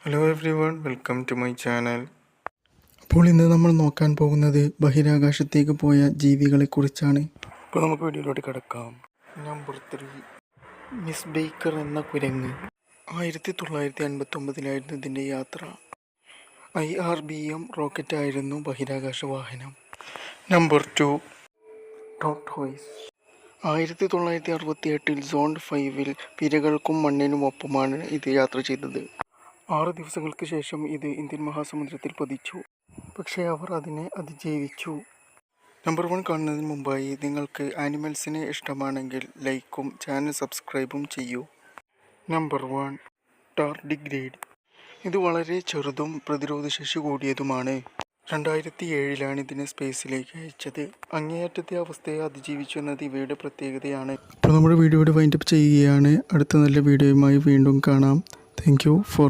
Hello everyone, welcome to my channel. അപ്പോൾ ഇന്ന് നമ്മൾ നോക്കാൻ പോകുന്നത് ബഹിരാകാശത്തേക്ക് പോയ ജീവികളെക്കുറിച്ചാണ്. ഇപ്പോൾ നമുക്ക് വീഡിയോയിലോട്ട് കിടക്കാം. നമ്പർ 3, മിസ് ബേക്കർ എന്ന കുരങ്ങ്. 1959 ഇതിൻ്റെ യാത്ര. IRBM റോക്കറ്റായിരുന്നു ബഹിരാകാശ വാഹനം. Number 2, tortoise. 1968 സോൺ 5-ൽ പിരകൾക്കും മണ്ണിനുമൊപ്പമാണ് ഇത് യാത്ര ചെയ്തത്. 6 ദിവസങ്ങൾക്ക് ശേഷം ഇത് ഇന്ത്യൻ മഹാസമുദ്രത്തിൽ പതിച്ചു. പക്ഷേ അവർ അതിനെ അതിജീവിച്ചു. നമ്പർ 1 കാണുന്നതിന് മുമ്പായി നിങ്ങൾക്ക് ആനിമൽസിനെ ഇഷ്ടമാണെങ്കിൽ ലൈക്കും ചാനൽ സബ്സ്ക്രൈബും ചെയ്യൂ. Number 1, tardigrade. ഇത് വളരെ ചെറുതും പ്രതിരോധശേഷി കൂടിയതുമാണ്. 2007 ഇതിനെ സ്പേസിലേക്ക് അയച്ചത്. അങ്ങേയറ്റത്തെ അവസ്ഥയെ അതിജീവിച്ചു എന്നത് ഇവയുടെ പ്രത്യേകതയാണ്. അപ്പോൾ നമ്മുടെ വീഡിയോയുടെ വൈൻഡപ്പ് ചെയ്യുകയാണ്. അടുത്ത നല്ല വീഡിയോയുമായി വീണ്ടും കാണാം. Thank you for